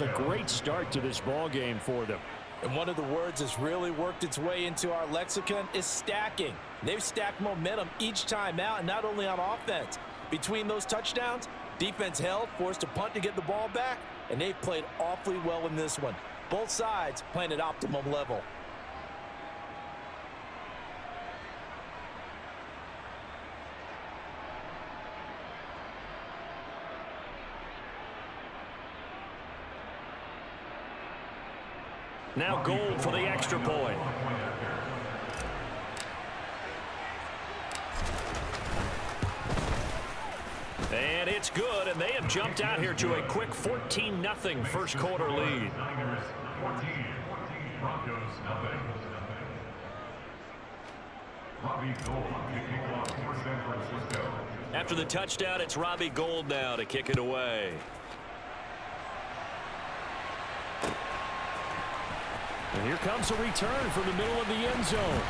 A great start to this ball game for them. And one of the words that's really worked its way into our lexicon is stacking. They've stacked momentum each time out, and not only on offense. Between those touchdowns, defense held, forced a punt to get the ball back, and they've played awfully well in this one. Both sides playing at optimum level. Now Gold for the extra point. And it's good, and they have jumped out here to a quick 14-0 first quarter lead. After the touchdown, it's Robbie Gould now to kick it away. And here comes a return from the middle of the end zone.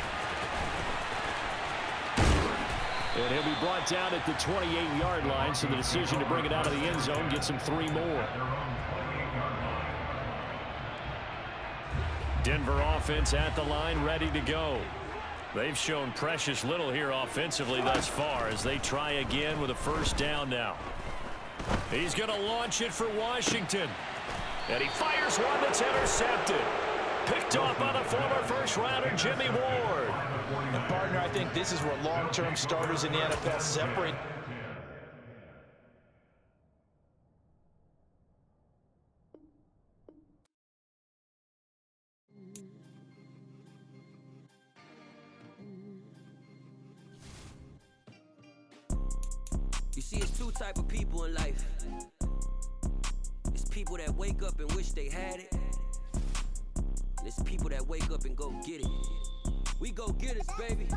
And he'll be brought down at the 28-yard line, so the decision to bring it out of the end zone gets him 3 more. Denver offense at the line, ready to go. They've shown precious little here offensively thus far as they try again with a first down now. He's going to launch it for Washington. And he fires one that's intercepted. Picked off by the former first-rounder Jimmy Ward. And, partner, I think this is where long-term starters in the NFL separate. You see, it's two type of people in life. It's people that wake up and wish they had it. There's people that wake up and go get it. We go get it, baby.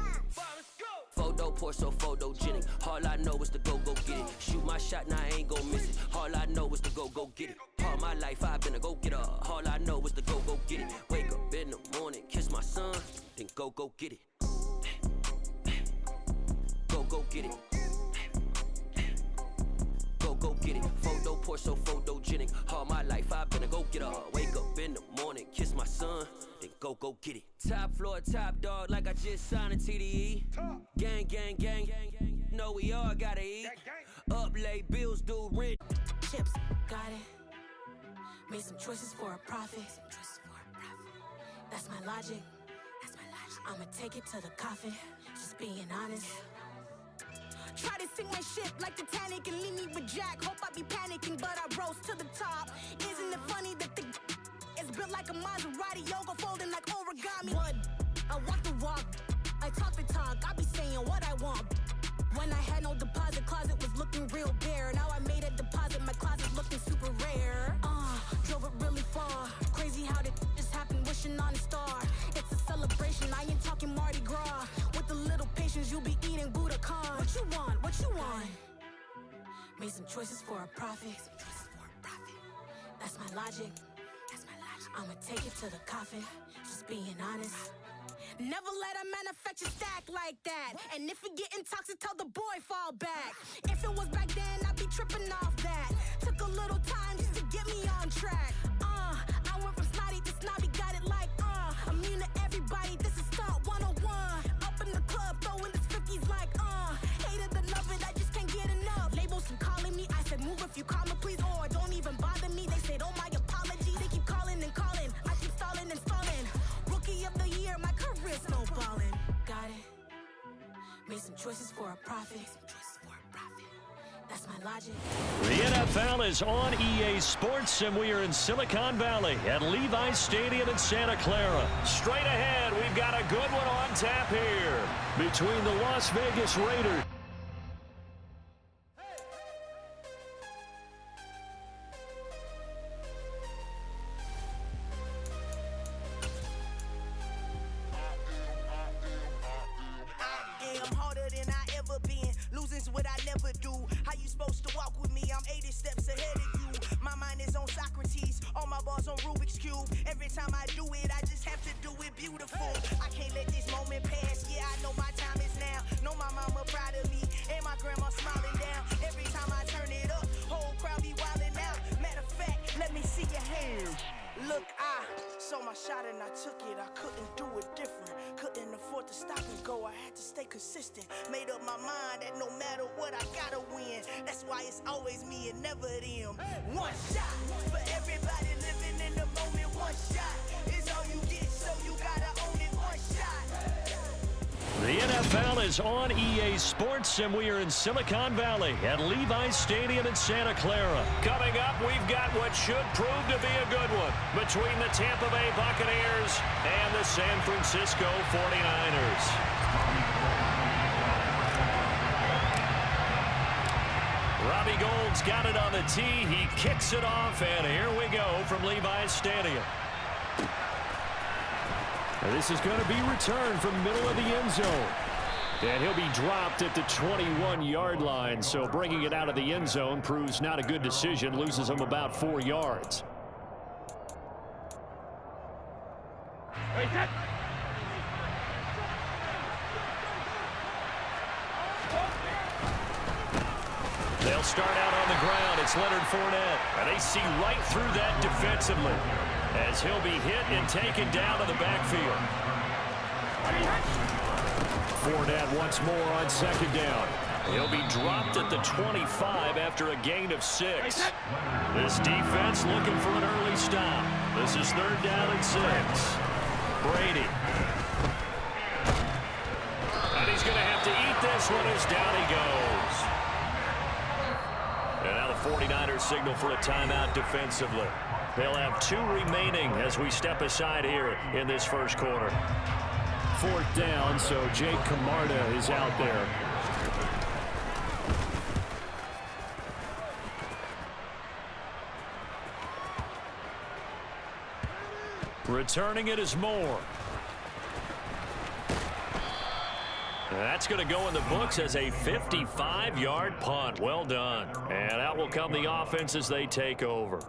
Photo poor, so photogenic. All I know is to go get it. Shoot my shot, now I ain't gon' miss it. All I know is to go get it. All my life I've been a go-getter. All I know is to go get it. Wake up in the morning, kiss my son, then go get it. Go get it. Go get it. Photo poor, so photogenic. All my life I've been a go-getter. Wake up in the morning, kiss my son, then go get it. Top floor, top dog, like I just signed a TDE. Gang, gang, gang, gang. Know we all gotta eat. Up late, bills due rent. Chips, got it. Made some choices for a profit. That's my logic. I'ma take it to the coffin. Just being honest. Try to sink my ship like Titanic and leave me with Jack. Hope I be panicking, but I rose to the top. Isn't it funny that the is built like a Maserati, yoga folding like origami? What? I walk the walk, I talk the talk, I be saying what I want. When I had no deposit, closet was looking real bare. Now I made a deposit, my closet looking super rare. Drove it really far. Crazy how that just happened, wishing on a star. It's a celebration, I ain't talking Mardi Gras. With a little patience, you'll be eating Budokan. What you want? What you want? Made some choices for a profit. That's my logic. I'ma take it to the coffin. Just being honest. Never let a manufacture stack like that. And if it getting toxic, tell the boy fall back. If it was back then, I'd be tripping off that. Took a little time just to get me on track. I went from snotty to snobby, got it like immune to everybody, this is stunt 101. Up in the club, throwing the cookies like hate it or love it, I just can't get enough. Labels keep calling me, I said move if you call me please, or don't even bother me. They said oh my apologies, they keep calling and calling. I keep stalling and stalling. Rookie of the year, my career snowballing. Got it. Made some choices for a profit. That's my logic. The NFL is on EA Sports, and we are in Silicon Valley at Levi's Stadium in Santa Clara. Straight ahead, we've got a good one on tap here between the Las Vegas Raiders. Losing's what I never do. How you supposed to walk with me? I'm 80 steps ahead of you. My mind is on Socrates, all my balls on Rubik's Cube. Every time I do it, I just have to do it beautiful. I can't let this moment pass. Yeah, I know my time is now. Know my mama proud of me, and my grandma smiling down. Every time I turn it up, whole crowd be wilding out. Matter of fact, let me see your hands. persistent. Made up my mind that no matter what, I gotta win. That's why it's always me and never them. One shot for everybody living in the moment. One shot is all you get, so you gotta own it. One shot. The NFL is on EA Sports, and we are in Silicon Valley at Levi's Stadium in Santa Clara. Coming up, we've got what should prove to be a good one between the Tampa Bay Buccaneers and the San Francisco 49ers. Robbie Gould's got it on the tee. He kicks it off, and here we go from Levi's Stadium. This is going to be returned from middle of the end zone. And he'll be dropped at the 21-yard line, so bringing it out of the end zone proves not a good decision, loses him about 4 yards. They'll start out on the ground. It's Leonard Fournette, and they see right through that defensively, as he'll be hit and taken down to the backfield. Fournette once more on second down. He'll be dropped at the 25 after a gain of 6. This defense looking for an early stop. This is 3rd down and 6. Brady. And he's going to have to eat this one as down he goes. And now the 49ers signal for a timeout defensively. They'll have 2 remaining as we step aside here in this first quarter. 4th down, so Jake Camarda is out there. Returning it is Moore. That's going to go in the books as a 55-yard punt. Well done. And out will come the offense as they take over.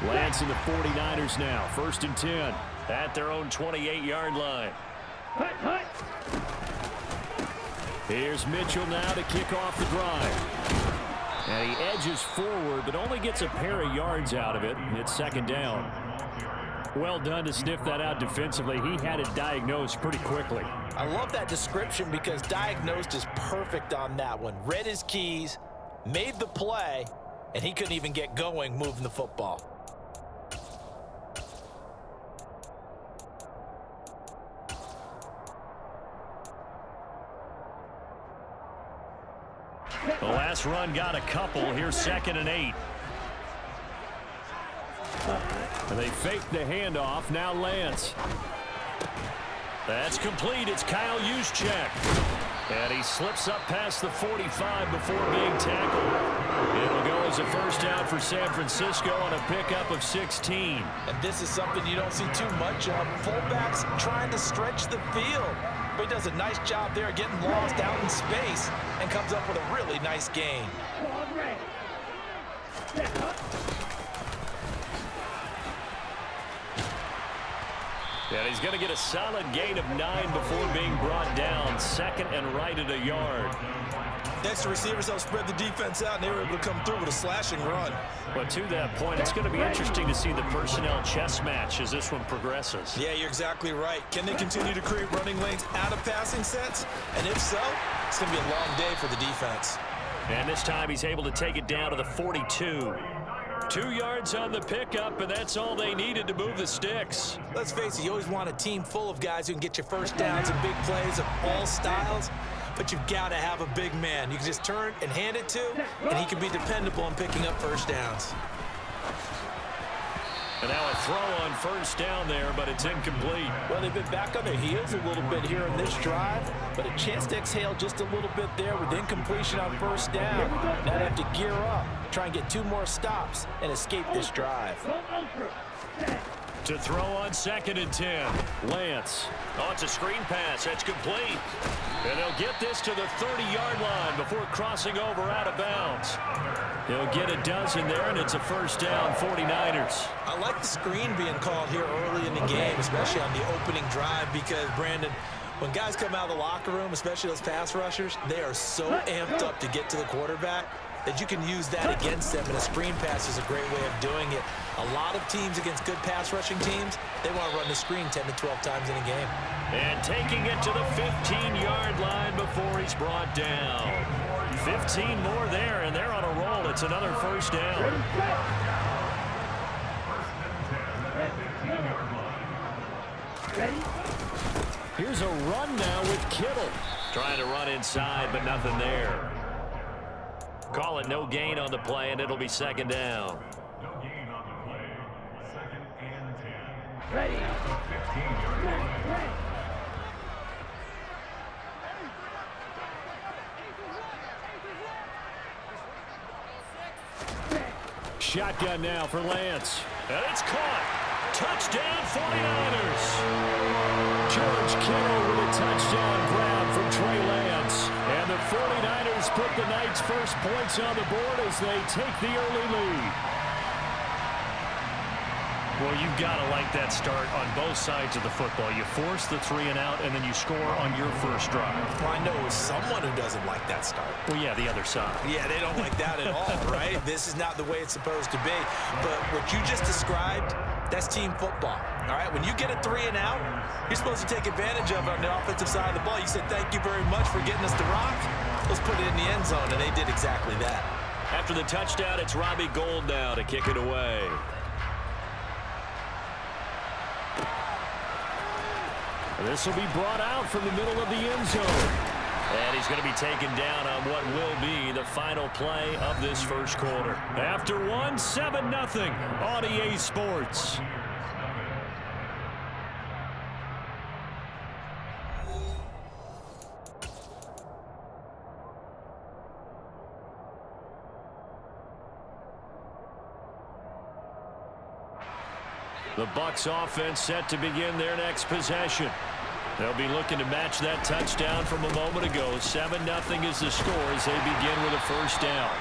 Lance and the 49ers now. 1st and 10 at their own 28-yard line. Here's Mitchell now to kick off the drive. And he edges forward, but only gets a pair of yards out of it. It's 2nd down. Well done to sniff that out defensively. He had it diagnosed pretty quickly. I love that description because diagnosed is perfect on that one. Read his keys, made the play, and he couldn't even get going moving the football. The last run got a couple. Here's 2nd and 8. And they fake the handoff. Now Lance. That's complete. It's Kyle Juszczyk. And he slips up past the 45 before being tackled. It'll go as a 1st down for San Francisco on a pickup of 16. And this is something you don't see too much of. Fullbacks trying to stretch the field. But he does a nice job there getting lost out in space and comes up with a really nice gain. And he's going to get a solid gain of 9 before being brought down. 2nd and right at a yard. Extra receivers helped spread the defense out, and they were able to come through with a slashing run. But to that point, it's going to be interesting to see the personnel chess match as this one progresses. Yeah, you're exactly right. Can they continue to create running lanes out of passing sets? And if so, it's going to be a long day for the defense. And this time he's able to take it down to the 42. 2 yards on the pickup, and that's all they needed to move the sticks. Let's face it, you always want a team full of guys who can get you 1st downs and big plays of all styles, but you've got to have a big man you can just turn and hand it to, and he can be dependable in picking up 1st downs. And now a throw on 1st down there, but it's incomplete. Well, they've been back on their heels a little bit here in this drive, but a chance to exhale just a little bit there with incompletion on 1st down. Now they have to gear up, try and get 2 more stops, and escape this drive. To throw on 2nd and 10, Lance. Oh, it's a screen pass. That's complete. And they'll get this to the 30-yard line before crossing over out of bounds. He'll get a dozen there, and it's a first down, 49ers. I like the screen being called here early in the game, especially on the opening drive, because, Brandon, when guys come out of the locker room, especially those pass rushers, they are so amped up to get to the quarterback that you can use that against them, and a screen pass is a great way of doing it. A lot of teams against good pass rushing teams, they want to run the screen 10 to 12 times in a game. And taking it to the 15-yard line before he's brought down. 15 more there, and they're on a roll. It's another first down. Here's a run now with Kittle. Trying to run inside, but nothing there. Call it no gain on the play, and it'll be second down. No gain on the play. Second and 10. Ready. 15-yard line. Shotgun now for Lance. And it's caught. Touchdown 49ers. George Kittle with a touchdown grab from Trey Lance. And the 49ers put the Knights' first points on the board as they take the early lead. Well, you've got to like that start on both sides of the football. You force the 3 and out, and then you score on your first drive. Well, I know someone who doesn't like that start. Well, yeah, the other side. Yeah, they don't like that at all, right? This is not the way it's supposed to be. But what you just described, that's team football, all right? When you get a 3 and out, you're supposed to take advantage of it on the offensive side of the ball. You said, thank you very much for getting us the rock. Let's put it in the end zone, and they did exactly that. After the touchdown, it's Robbie Gould now to kick it away. This will be brought out from the middle of the end zone. And he's going to be taken down on what will be the final play of this first quarter. After one, 7-0 on EA Sports. The Bucs offense set to begin their next possession. They'll be looking to match that touchdown from a moment ago. 7-0 is the score as they begin with a first down.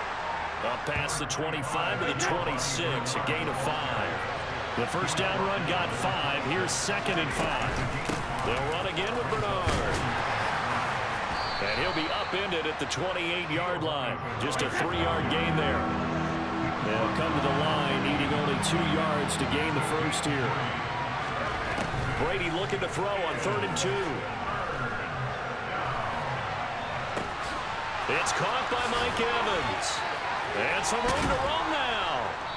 Up past the 25 to the 26, a gain of 5. The first down run got 5. Here's 2nd and 5. They'll run again with Bernard. And he'll be upended at the 28-yard line. Just a 3-yard gain there. They'll come to the line, needing only 2 yards to gain the first here. Brady looking to throw on 3rd and 2. It's caught by Mike Evans. And some room to run now.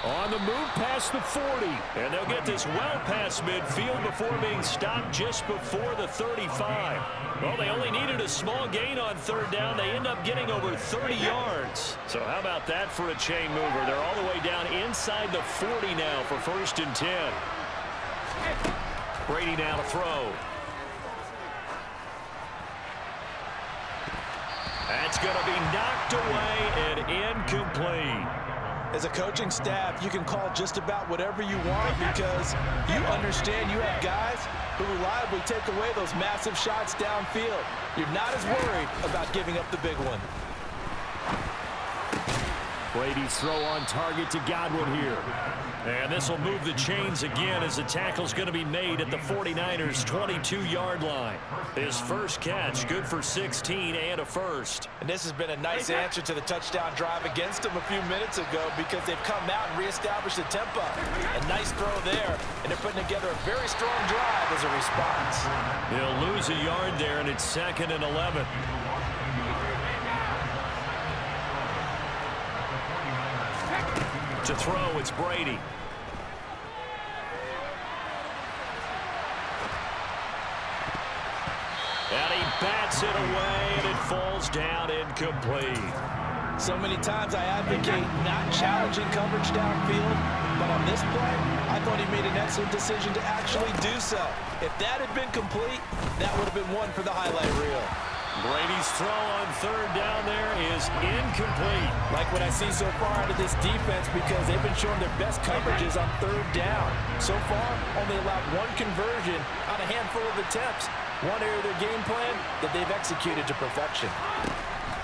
On the move past the 40. And they'll get this well past midfield before being stopped just before the 35. Well, they only needed a small gain on 3rd down. They end up getting over 30 yards. So how about that for a chain mover? They're all the way down inside the 40 now for 1st and 10. Brady now to throw. That's going to be knocked away and incomplete. As a coaching staff, you can call just about whatever you want because you understand you have guys who reliably take away those massive shots downfield. You're not as worried about giving up the big one. Brady's throw on target to Godwin here. And this will move the chains again as the tackle's going to be made at the 49ers' 22-yard line. His first catch, good for 16 and a first. And this has been a nice answer to the touchdown drive against them a few minutes ago because they've come out and reestablished the tempo. A nice throw there, and they're putting together a very strong drive as a response. He'll lose a yard there, and it's 2nd and 11. To throw, it's Brady. And he bats it away, and it falls down incomplete. So many times I advocate not challenging coverage downfield, but on this play, I thought he made an excellent decision to actually do so. If that had been complete, that would have been one for the highlight reel. Brady's throw on 3rd down there is incomplete. Like what I see so far out of this defense because they've been showing their best coverages on 3rd down. So far, only allowed 1 conversion on a handful of attempts. One area of their game plan that they've executed to perfection.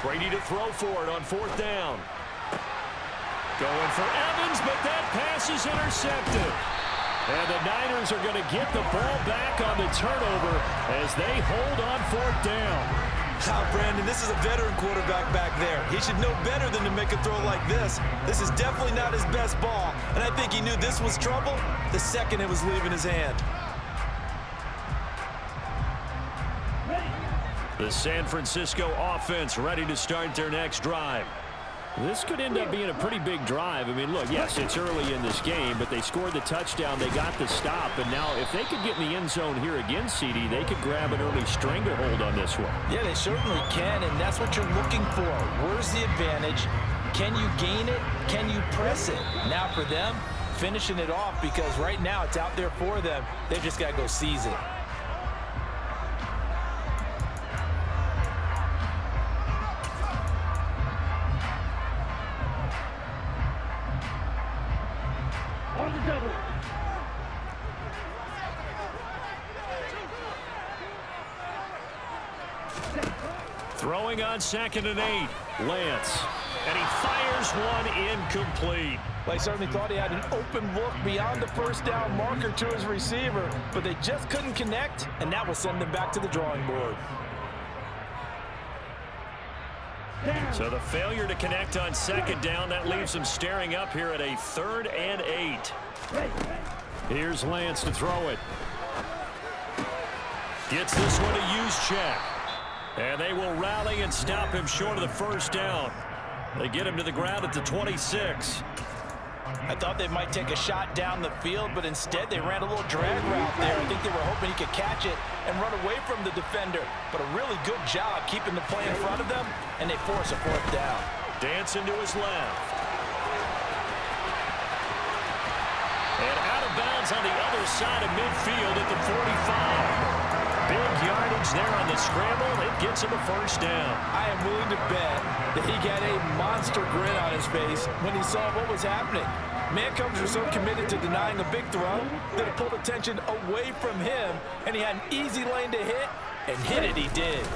Brady to throw for it on 4th down. Going for Evans, but that pass is intercepted. And the Niners are going to get the ball back on the turnover as they hold on 4th down. Brandon, this is a veteran quarterback back there. He should know better than to make a throw like this. This is definitely not his best ball, and I think he knew this was trouble the second it was leaving his hand. The San Francisco offense ready to start their next drive. This could end up being a pretty big drive. I mean, look, yes, it's early in this game, but they scored the touchdown. They got the stop. And now if they could get in the end zone here again, CD, they could grab an early stranglehold on this one. Yeah, they certainly can, and that's what you're looking for. Where's the advantage? Can you gain it? Can you press it? Now for them, finishing it off, because right now it's out there for them. They've just got to go seize it. Throwing on 2nd and 8, Lance. And he fires one incomplete. Well, he certainly thought he had an open look beyond the 1st down marker to his receiver, but they just couldn't connect, and that will send them back to the drawing board. So the failure to connect on 2nd down, that leaves them staring up here at a 3rd and 8. Here's Lance to throw it. Gets this one to use check. And they will rally and stop him short of the 1st down. They get him to the ground at the 26. I thought they might take a shot down the field, but instead they ran a little drag route there. I think they were hoping he could catch it and run away from the defender. But a really good job keeping the play in front of them, and they force a 4th down. Dancing to his left. And out of bounds on the other side of midfield at the 45. Big yardage there on the scramble. It gets him a 1st down. I am willing to bet that he got a monster grin on his face when he saw what was happening. Mancombs were so committed to denying a big throw that it pulled attention away from him, and he had an easy lane to hit, and hit it he did.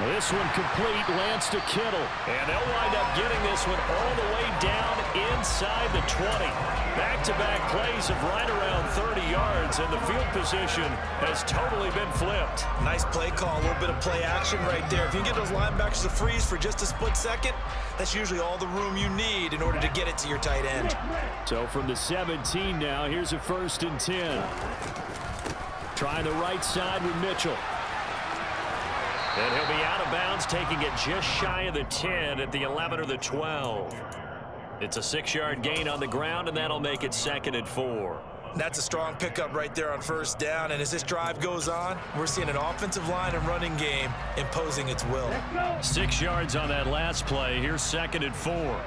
This one complete, Lance to Kittle. And they'll wind up getting this one all the way down inside the 20. Back-to-back plays of right around 30 yards, and the field position has totally been flipped. Nice play call, a little bit of play action right there. If you can get those linebackers to freeze for just a split second, that's usually all the room you need in order to get it to your tight end. So from the 17 now, here's a 1st and 10. Trying the right side with Mitchell. And he'll be out of bounds, taking it just shy of the 10 at the 11 or the 12. It's a 6-yard gain on the ground, and that'll make it 2nd and 4. That's a strong pickup right there on 1st down, and as this drive goes on, we're seeing an offensive line and running game imposing its will. 6 yards on that last play. Here's 2nd and 4.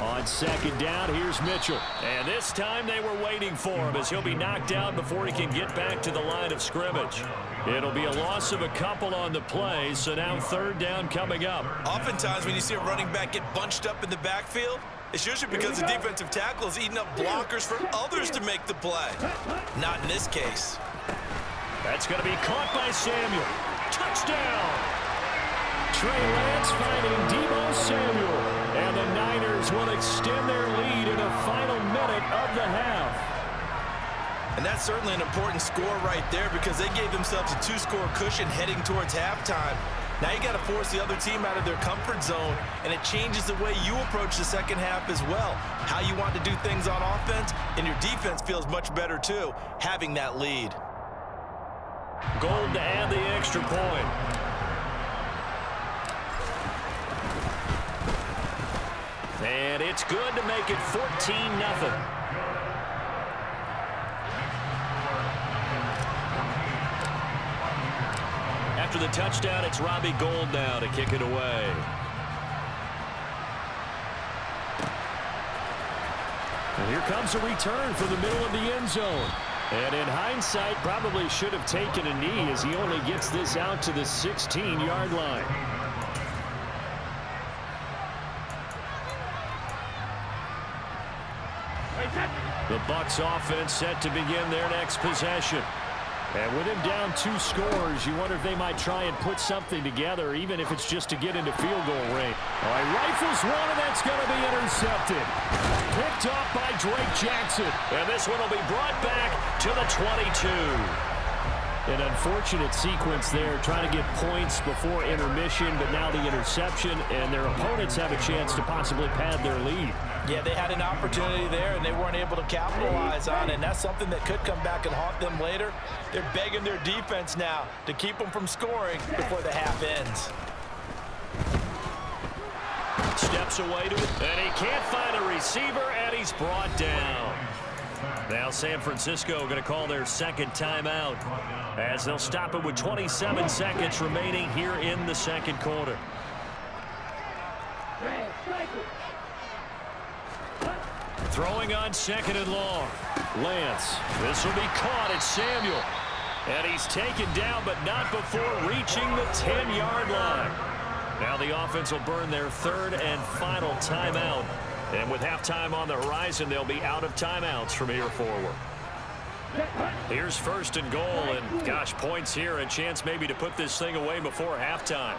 On 2nd down, here's Mitchell. And this time they were waiting for him as he'll be knocked down before he can get back to the line of scrimmage. It'll be a loss of a couple on the play, so now 3rd down coming up. Oftentimes when you see a running back get bunched up in the backfield, it's usually because the defensive tackle is eating up blockers for others to make the play. Not in this case. That's going to be caught by Samuel. Touchdown! Trey Lance finding Deebo Samuel. And the Niners will extend their lead in a final minute of the half. And that's certainly an important score right there because they gave themselves a 2-score cushion heading towards halftime. Now you got to force the other team out of their comfort zone, and it changes the way you approach the second half as well. How you want to do things on offense, and your defense feels much better too, having that lead. Gold to add the extra point. And it's good to make it 14-0. After the touchdown, it's Robbie Gould now to kick it away. And here comes a return from the middle of the end zone. And in hindsight, probably should have taken a knee as he only gets this out to the 16-yard line. Bucs offense set to begin their next possession. And with him down 2 scores, you wonder if they might try and put something together, even if it's just to get into field goal range. All right, rifles one, and that's going to be intercepted. Picked off by Drake Jackson. And this one will be brought back to the 22. An unfortunate sequence there, trying to get points before intermission, but now the interception, and their opponents have a chance to possibly pad their lead. Yeah, they had an opportunity there, and they weren't able to capitalize on it, and that's something that could come back and haunt them later. They're begging their defense now to keep them from scoring before the half ends. Steps away to it, and he can't find a receiver, and he's brought down. Now San Francisco going to call their second timeout as they'll stop it with 27 seconds remaining here in the second quarter. Throwing on second and long. Lance. This will be caught. It's Samuel. And he's taken down, but not before reaching the 10-yard line. Now the offense will burn their third and final timeout. And with halftime on the horizon, they'll be out of timeouts from here forward. Here's first and goal, and gosh, points here, a chance maybe to put this thing away before halftime.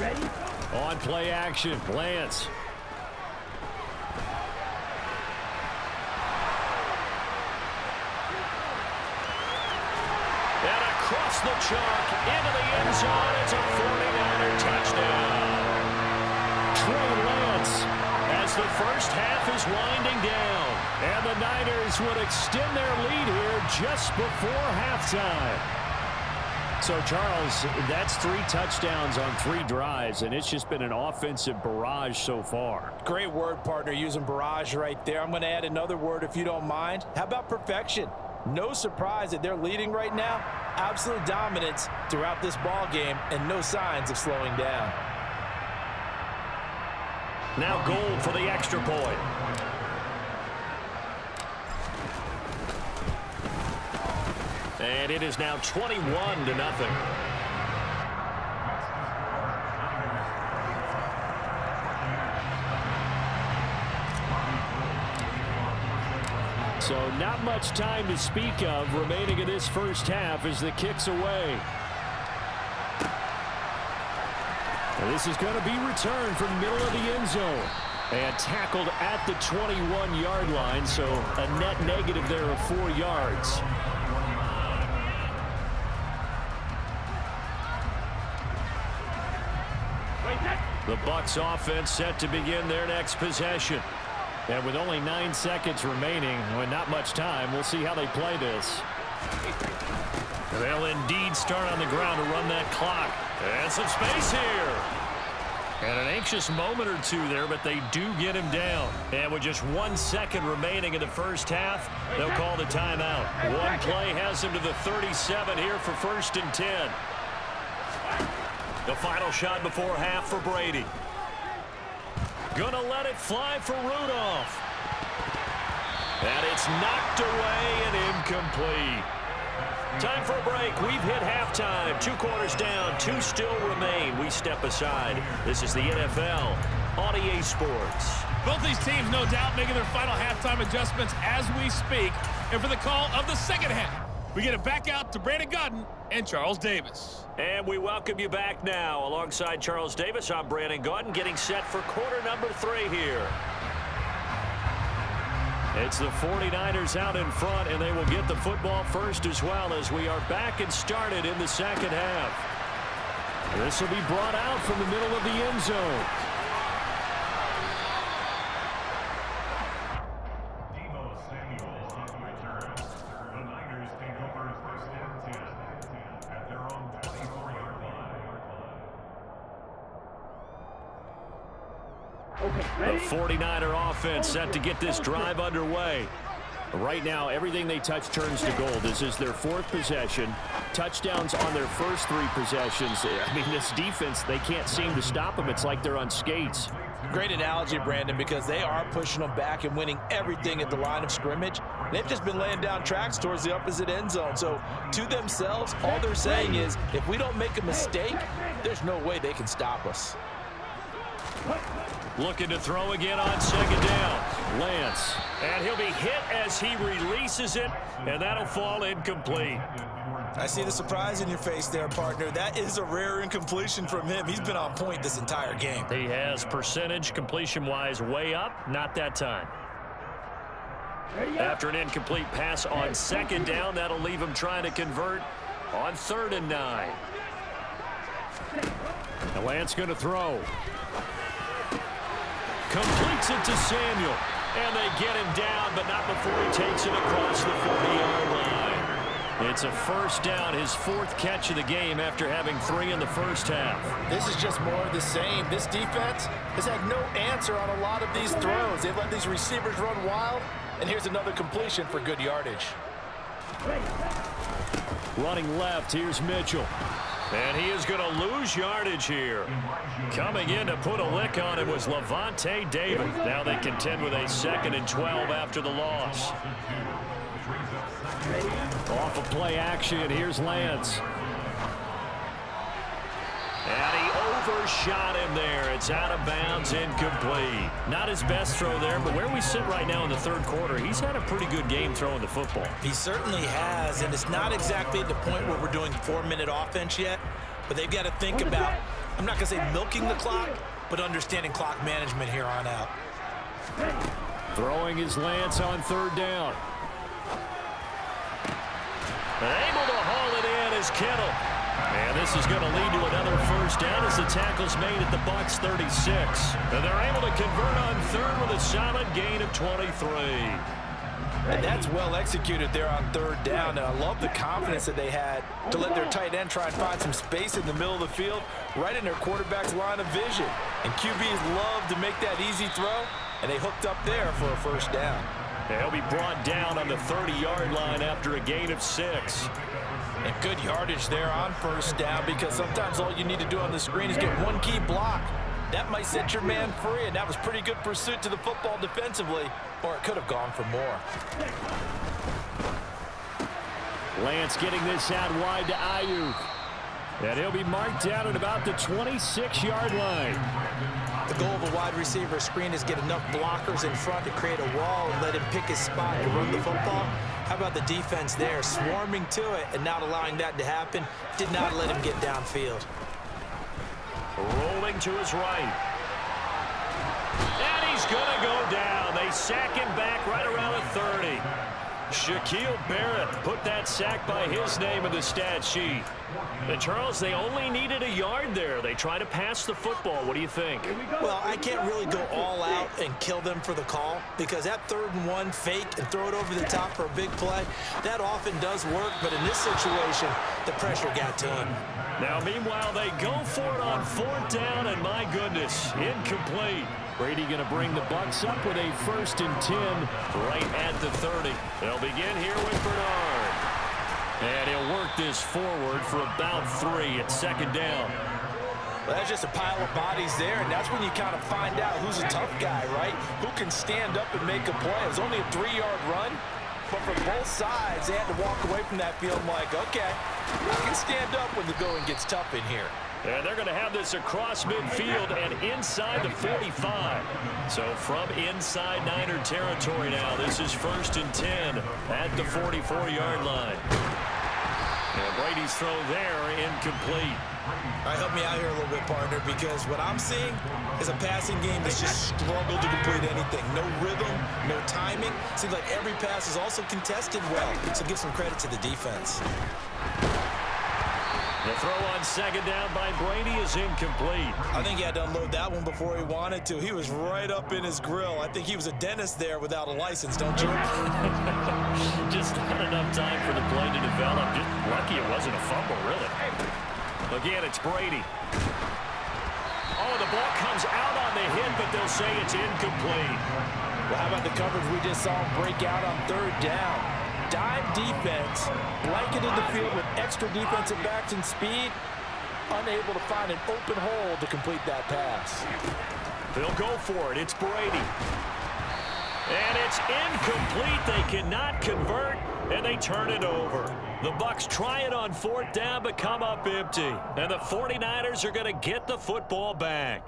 Ready? On play action, Lance. And across the chalk, into the end zone, it's a 49er touchdown. Trey Lance, as the first half is winding down, and the Niners would extend their lead here just before halftime. So, Charles, that's 3 touchdowns on 3 drives, and it's just been an offensive barrage so far. Great word, partner, using barrage right there. I'm going to add another word if you don't mind. How about perfection? No surprise that they're leading right now. Absolute dominance throughout this ball game, and no signs of slowing down. Now Gold for the extra point. And it is now 21-0. So not much time to speak of remaining in this first half as the kick's away. And this is going to be returned from middle of the end zone. And tackled at the 21-yard line, so a net negative there of 4 yards. The Bucs offense set to begin their next possession. And with only 9 seconds remaining, with not much time, we'll see how they play this. They'll indeed start on the ground to run that clock. And some space here. And an anxious moment or two there, but they do get him down. And with just 1 second remaining in the first half, they'll call the timeout. One play has him to the 37 here for first and 10. The final shot before half for Brady. Gonna let it fly for Rudolph. And it's knocked away and incomplete. Time for a break. We've hit halftime. 2 quarters down, 2 still remain. We step aside. This is the NFL on EA Sports. Both these teams, no doubt, making their final halftime adjustments as we speak. And for the call of the second half, we get it back out to Brandon Gutton and Charles Davis. And we welcome you back now. Alongside Charles Davis, I'm Brandon Gutton, getting set for quarter number 3 here. It's the 49ers out in front, and they will get the football first as well as we are back and started in the second half. This will be brought out from the middle of the end zone. The 49er offense set to get this drive underway. Right now, everything they touch turns to gold. This is their 4th possession. Touchdowns on their first 3 possessions. I mean, this defense, they can't seem to stop them. It's like they're on skates. Great analogy, Brandon, because they are pushing them back and winning everything at the line of scrimmage. They've just been laying down tracks towards the opposite end zone. So, to themselves, all they're saying is, if we don't make a mistake, there's no way they can stop us. Looking to throw again on second down. Lance. And he'll be hit as he releases it, and that'll fall incomplete. I see the surprise in your face there, partner. That is a rare incompletion from him. He's been on point this entire game. He has percentage completion-wise way up, not that time. After an incomplete pass on second down, that'll leave him trying to convert on 3rd and 9. And Lance going to throw. Completes it to Samuel. And they get him down, but not before he takes it across the 40-yard line. It's a first down, his 4th catch of the game after having 3 in the first half. This is just more of the same. This defense has had no answer on a lot of these throws. They've let these receivers run wild, and here's another completion for good yardage. Running left, here's Mitchell. And he is going to lose yardage here. Coming in to put a lick on it was Levante David. Now they contend with a 2nd and 12 after the loss. Off of play action, here's Lance. And he overshot him there. It's out of bounds, incomplete. Not his best throw there, but where we sit right now in the 3rd quarter, he's had a pretty good game throwing the football. He certainly has, and it's not exactly at the point where we're doing 4-minute offense yet, but they've got to think about, I'm not going to say milking the clock, but understanding clock management here on out. Throwing his Lance on 3rd down. And able to haul it in is Kittle. And this is going to lead to another first down as the tackle's made at the Bucs 36. And they're able to convert on 3rd with a solid gain of 23. And that's well executed there on 3rd down. And I love the confidence that they had to let their tight end try and find some space in the middle of the field, right in their quarterback's line of vision. And QBs love to make that easy throw, and they hooked up there for a first down. They'll be brought down on the 30-yard line after a gain of 6. And good yardage there on first down, because sometimes all you need to do on the screen is get one key block. That might set your man free, and that was pretty good pursuit to the football defensively, or it could have gone for more. Lance getting this out wide to Ayuk. And he'll be marked down at about the 26-yard line. The goal of a wide receiver screen is get enough blockers in front to create a wall and let him pick his spot to run the football. How about the defense there, swarming to it and not allowing that to happen? Did not let him get downfield. Rolling to his right. And he's going to go down. They sack him back right around the 30. Shaquille Barrett put that sack by his name in the stat sheet. And Charles, they only needed a yard there. They try to pass the football. What do you think? Well, I can't really go all out and kill them for the call, because that 3rd and 1 fake and throw it over the top for a big play, that often does work. But in this situation, the pressure got to him. Now, meanwhile, they go for it on 4th down, and my goodness, incomplete. Brady going to bring the Bucs up with a 1st and 10 right at the 30. They'll begin here with Bernard. And he'll work this forward for about 3 at 2nd down. Well, that's just a pile of bodies there, and that's when you kind of find out who's a tough guy, right? Who can stand up and make a play. It was only a 3-yard run, but for both sides, they had to walk away from that field like, okay, I can stand up when the going gets tough in here. And they're going to have this across midfield and inside the 45. So from inside Niner territory now, this is 1st and 10 at the 44-yard line. And Brady's throw there, incomplete. All right, help me out here a little bit, partner, because what I'm seeing is a passing game that's just struggled to complete anything. No rhythm, no timing. Seems like every pass is also contested well, so give some credit to the defense. The throw on 2nd down by Brady is incomplete. I think he had to unload that one before he wanted to. He was right up in his grill. I think he was a dentist there without a license, don't you? Just not enough time for the play to develop. Just lucky it wasn't a fumble, really. Again, it's Brady. Oh, the ball comes out on the hit, but they'll say it's incomplete. Well, how about the coverage we just saw him break out on 3rd down? Dime defense, blanketed the field with extra defensive backs and speed, unable to find an open hole to complete that pass. They'll go for it. It's Brady. And it's incomplete. They cannot convert, and they turn it over. The Bucs try it on 4th down, but come up empty. And the 49ers are going to get the football back.